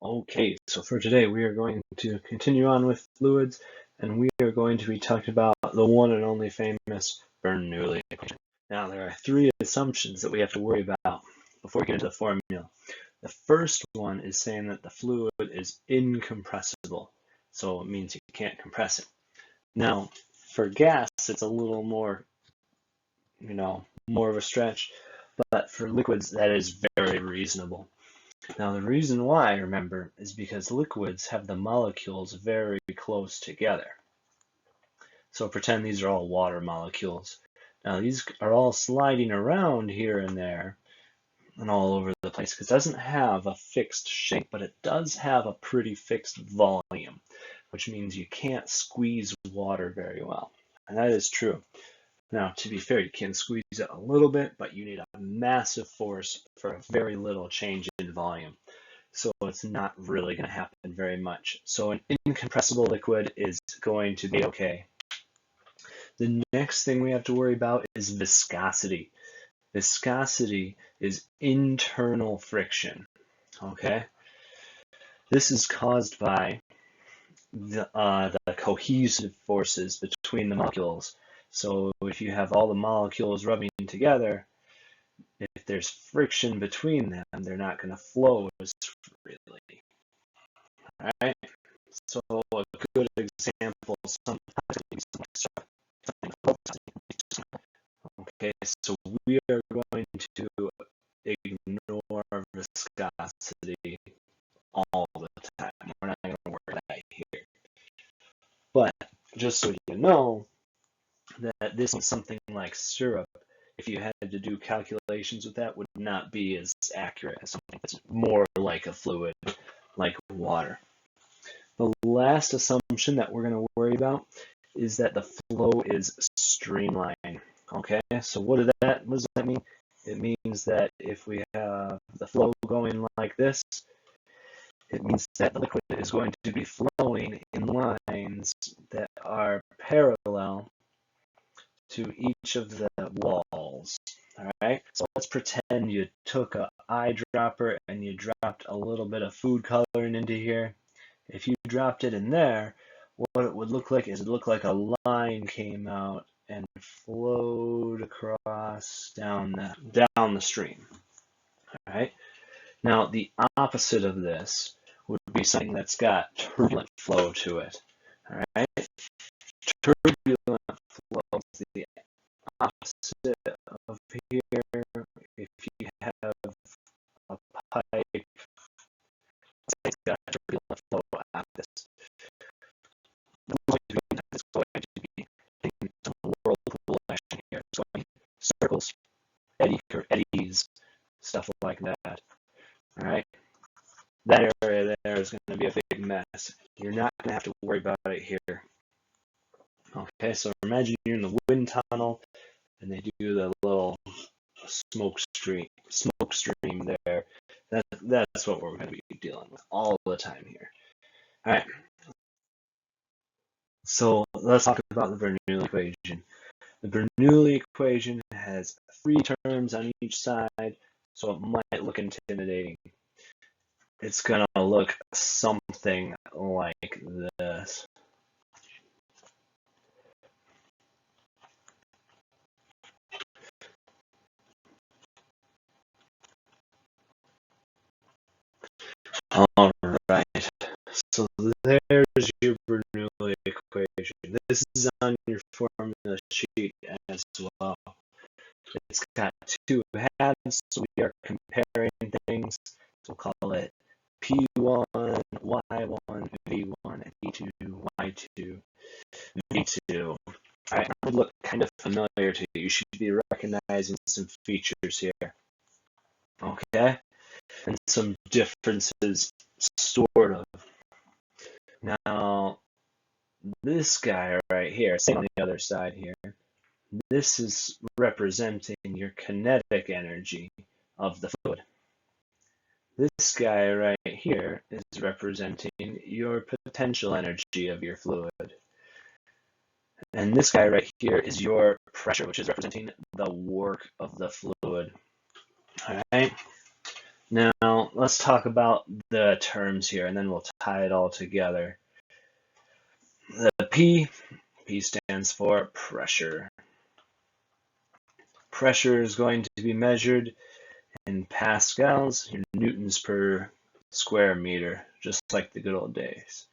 Okay, so for today we are going to continue on with fluids, and we are going to be talking about the one and only famous Bernoulli equation. Now there are three assumptions that we have to worry about before we get into the formula. The first one is saying that the fluid is incompressible, so it means you can't compress it. Now for gas it's a little more, more of a stretch, but for liquids that is very reasonable. Now the reason why, remember, is because liquids have the molecules very close together. So pretend these are all water molecules. Now these are all sliding around here and there and all over the place because it doesn't have a fixed shape, but it does have a pretty fixed volume, which means you can't squeeze water very well. And that is true. Now, to be fair, you can squeeze it a little bit, but you need a massive force for a very little change in volume. So it's not really going to happen very much. So an incompressible liquid is going to be okay. The next thing we have to worry about is viscosity. Viscosity is internal friction, okay? This is caused by the cohesive forces between the molecules. So if you have all the molecules rubbing together, if there's friction between them, they're not going to flow as freely. All right? So a good example sometimes. Okay, so we are going to ignore viscosity all the time. We're not going to work that here. But just so you know that this is something like syrup, if you had to do calculations with that, would not be as accurate as something that's more like a fluid, like water. The last assumption that we're going to worry about is that the flow is streamlined. Okay, so what does that mean? It means that if we have the flow going like this, it means that the liquid is going to be flowing in lines that are parallel to each of the walls. All right, so let's pretend you took an eyedropper and you dropped a little bit of food coloring into here. If you dropped it in there, what it would look like is it looked like a line came out and flowed across down the stream. All right. Now the opposite of this would be something that's got turbulent flow to it. All right. Turbulent flow is the opposite of here. If you have a pipe, it's got turbulent flow out this. It's going to be in some whirlpool action here. It's going circles, eddies, stuff like that. All right, that area there is going to be a big mess. You're not going to have to worry about it here. Okay, so imagine you're in the wind tunnel, and they do the little smoke stream there. That's what we're going to be dealing with all the time here. All right. So let's talk about the Bernoulli equation. The Bernoulli equation has three terms on each side, so it might look intimidating. It's going to look something like this. All right, so there's your Bernoulli equation. This is on your formula sheet as well. It's got two halves, so we are comparing things. So we'll call it P1, Y1, V1, P2, Y2, V2. All right, that would look kind of familiar to you. You should be recognizing some features here. Okay, and some differences, sort of. Now, this guy right here, same on the other side here, this is representing your kinetic energy of the fluid. This guy right here is representing your potential energy of your fluid. And this guy right here is your pressure, which is representing the work of the fluid. All right. Now, let's talk about the terms here, and then we'll tie it all together. The P stands for pressure. Pressure is going to be measured in pascals, your newtons per square meter, just like the good old days.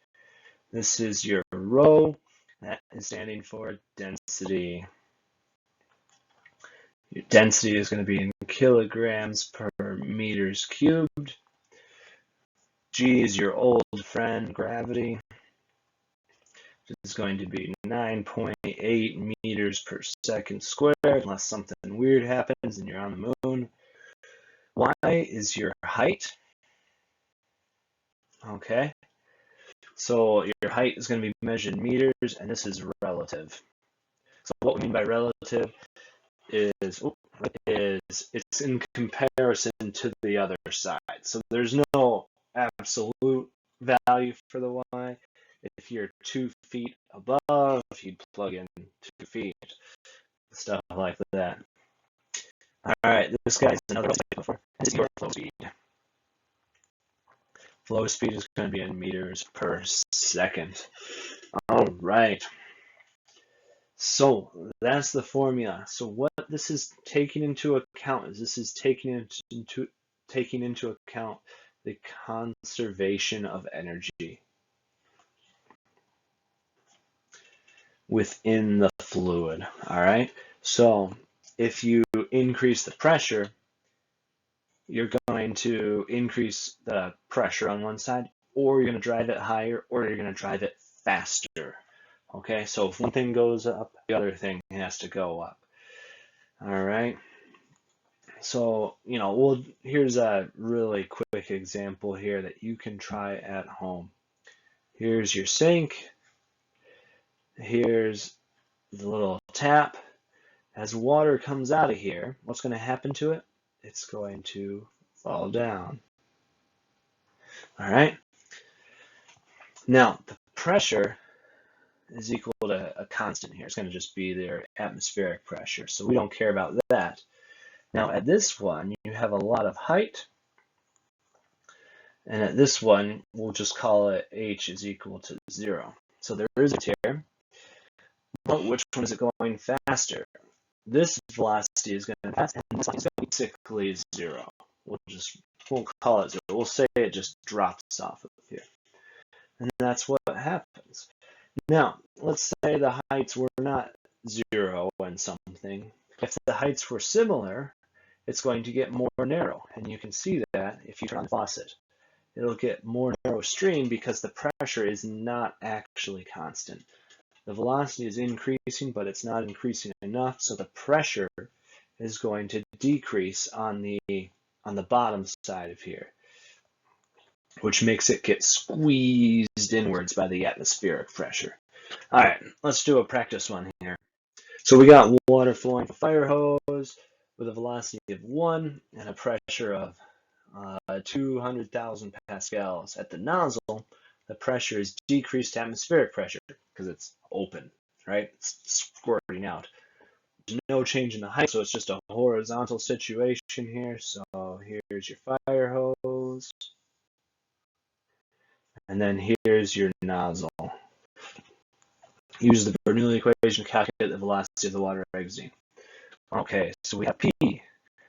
This is your rho, that is standing for density. Your density is going to be in kilograms per meters cubed. G is your old friend, gravity. This is going to be 9.8 meters per second squared, unless something weird happens and you're on the moon. Y is your height. Okay, so your height is going to be measured in meters, and this is relative. So what we mean by relative is it's in comparison to the other side. So there's no absolute value for the Y. If you're 2 feet above, you'd plug in 2 feet, stuff like that. All right, this guy's another one. This is your flow speed. Flow speed is going to be in meters per second. All right. So that's the formula. So what this is taking into account is this is taking into account the conservation of energy within the fluid. All right. So if you increase the pressure, you're going to increase the pressure on one side, or you're going to drive it higher, or you're going to drive it faster. Okay, so if one thing goes up, the other thing has to go up. All right. So, here's a really quick example here that you can try at home. Here's your sink. Here's the little tap. As water comes out of here, what's going to happen to it? It's going to fall down. All right. Now, the pressure is equal to a constant here. It's going to just be their atmospheric pressure, so we don't care about that. Now, at this one, you have a lot of height, and at this one, we'll just call it H is equal to 0. So there is a here, but which one is it going faster? This velocity is going to pass, and this one is going to be basically 0. We'll call it 0. We'll say it just drops off of here. And that's what happens. Now, let's say the heights were not 0 and something. If the heights were similar, it's going to get more narrow. And you can see that if you turn on the faucet. It'll get more narrow stream because the pressure is not actually constant. The velocity is increasing, but it's not increasing enough, so the pressure is going to decrease on the bottom side of here, which makes it get squeezed inwards by the atmospheric pressure. All right, let's do a practice one here. So we got water flowing from a fire hose with a velocity of 1 and a pressure of 200,000 pascals. At the nozzle, the pressure is decreased to atmospheric pressure because it's open, right? It's squirting out. There's no change in the height, so it's just a horizontal situation here. So here's your fire hose. And then here's your nozzle. Use the Bernoulli equation to calculate the velocity of the water exiting. Okay, so we have P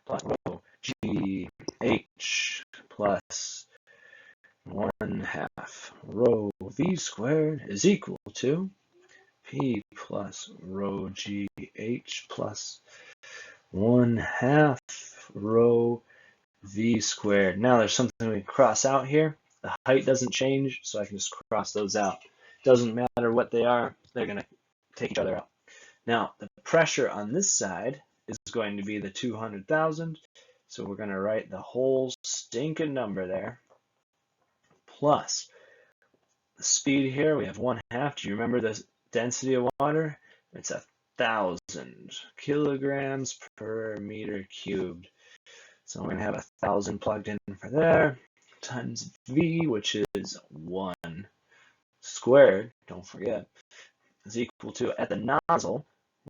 plus rho G H plus 1/2 rho V squared is equal to P plus rho G H plus 1/2 rho V squared. Now there's something we can cross out here. The height doesn't change, so I can just cross those out. Doesn't matter what they are, they're going to take each other out. Now, the pressure on this side is going to be the 200,000, so we're going to write the whole stinking number there, plus the speed here, we have 1/2. Do you remember the density of water? It's 1,000 kilograms per meter cubed. So we're going to have 1,000 plugged in for there, times V, which is 1 squared, don't forget, is equal to, at the nozzle,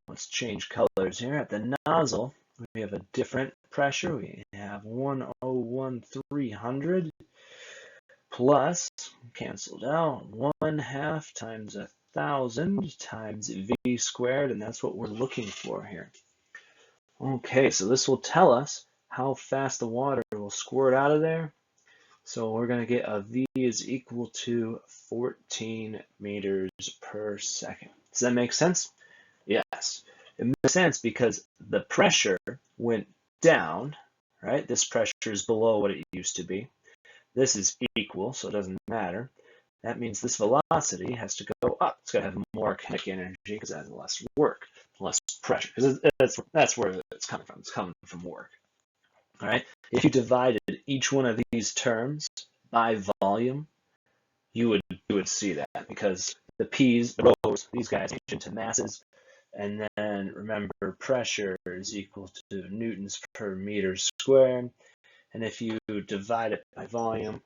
let's change colors here, at the nozzle, we have a different pressure. We have 101,300 plus, canceled out, 1/2 times 1,000 times V squared, and that's what we're looking for here. Okay, so this will tell us how fast the water will squirt out of there. So we're going to get a V is equal to 14 meters per second. Does that make sense? Yes. It makes sense because the pressure went down, right? This pressure is below what it used to be. This is equal, so it doesn't matter. That means this velocity has to go up. It's going to have more kinetic energy because it has less work, less pressure. Because that's where it's coming from. It's coming from work. All right. If you divided each one of these terms by volume, you would see that because the P's, the rho's, these guys change into masses. And then remember, pressure is equal to newtons per meter squared. And if you divide it by volume,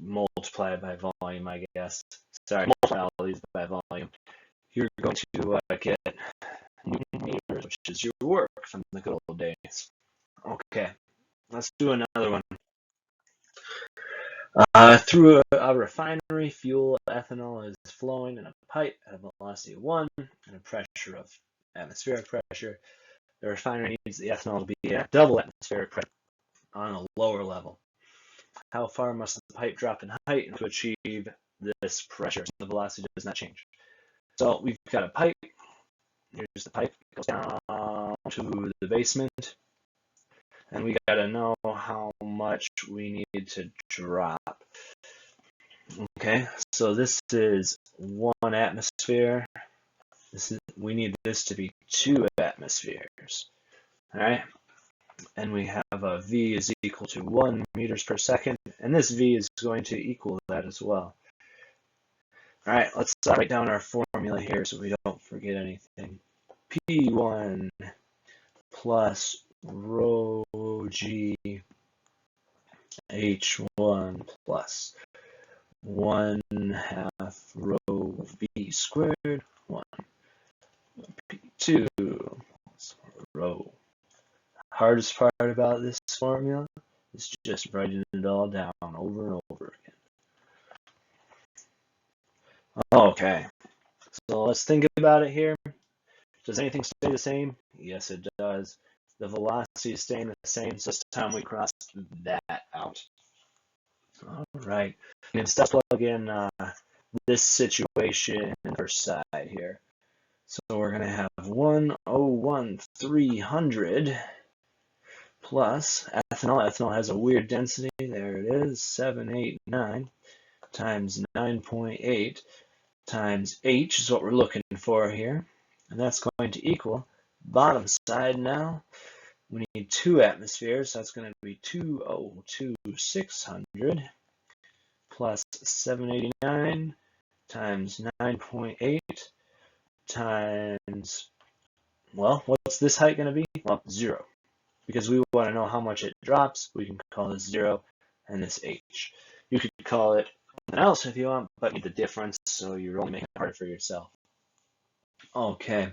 multiply it by volume, I guess. Sorry, multiply all these by volume. You're going to get newton meters, which is your work from the good old days. Okay, let's do another one. Through a refinery, fuel ethanol is flowing in a pipe at a velocity of 1 and a pressure of atmospheric pressure. The refinery needs the ethanol to be at double atmospheric pressure on a lower level. How far must the pipe drop in height to achieve this pressure? So the velocity does not change. So we've got a pipe. Here's the pipe. It goes down to the basement. And we got to know how much we need to drop. Okay, so this is 1 atmosphere. We need this to be 2 atmospheres. All right, and we have a V is equal to 1 meters per second, and this V is going to equal that as well. All right, let's write down our formula here so we don't forget anything. P1 plus rho G H1 plus 1/2 rho V squared 1 P2 plus rho. Hardest part about this formula is just writing it all down over and over again. Okay, so let's think about it here. Does anything stay the same? Yes, it does. The velocity is staying the same, so this time we crossed that out. All right, and instead plug in this situation in the first side here. So we're going to have 101,300 plus ethanol. Ethanol has a weird density. There it is, 789 times 9.8 times H is what we're looking for here. And that's going to equal, bottom side now, we need 2 atmospheres. So that's going to be 202,600 plus 789 times 9.8 times, well, what's this height going to be? Well, 0. Because we want to know how much it drops, we can call this 0 and this H. You could call it something else if you want, but you need the difference, so you're only making it harder for yourself. Okay,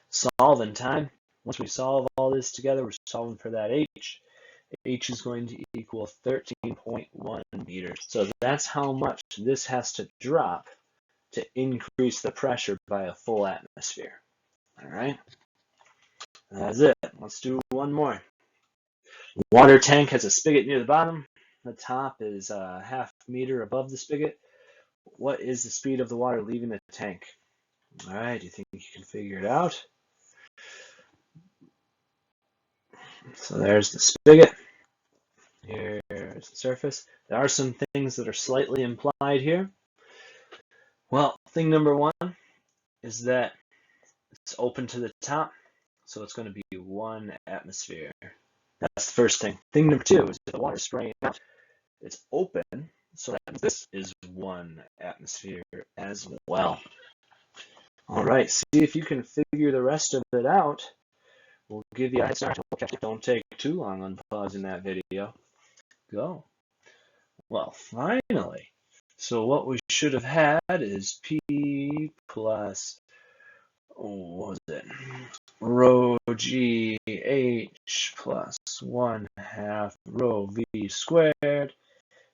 solving time. Once we solve all this together, we're solving for that H. H is going to equal 13.1 meters. So that's how much this has to drop to increase the pressure by a full atmosphere. All right, that's it. Let's do one more. Water tank has a spigot near the bottom. The top is a 1/2 meter above the spigot. What is the speed of the water leaving the tank? All right, do you think you can figure it out? So there's the spigot. Here's the surface. There are some things that are slightly implied here. Well, thing number 1 is that it's open to the top, so it's going to be 1 atmosphere. That's the first thing. Thing number 2 is that the water is spraying out. It's open, so that means this is 1 atmosphere as well. All right, see if you can figure the rest of it out. We'll give you a head start. Don't take too long on pausing that video. Go. Well, finally. So what we should have had is P plus, what was it? rho GH plus 1/2 rho V squared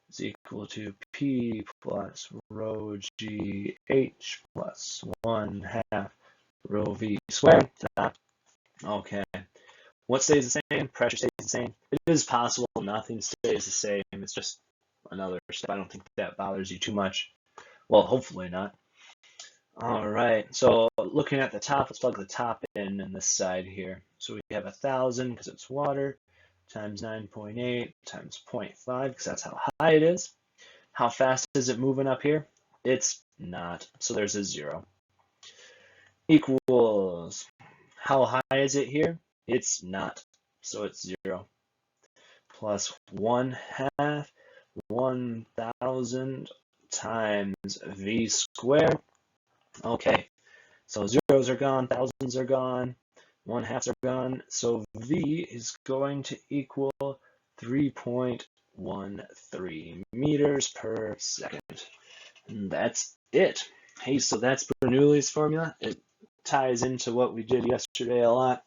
is equal to P plus rho GH plus 1/2 rho V squared. Okay. What stays the same? Pressure stays the same. It is possible nothing stays the same. It's just another step. I don't think that bothers you too much. Well, hopefully not. All right, so looking at the top, let's plug the top in this side here. So we have 1,000 because it's water, times 9.8 times 0.5 because that's how high it is. How fast is it moving up here? It's not, so there's a 0. Equals, how high is it here? It's not, so it's 0. Plus 1/2 1,000 times V squared. Okay, so zeros are gone, thousands are gone, 1/2s are gone. So V is going to equal 3.13 meters per second. And that's it. Hey, so that's Bernoulli's formula. It ties into what we did yesterday a lot,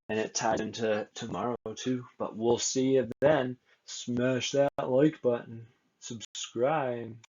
and it ties into tomorrow too. But we'll see you then. Smash that like button, subscribe.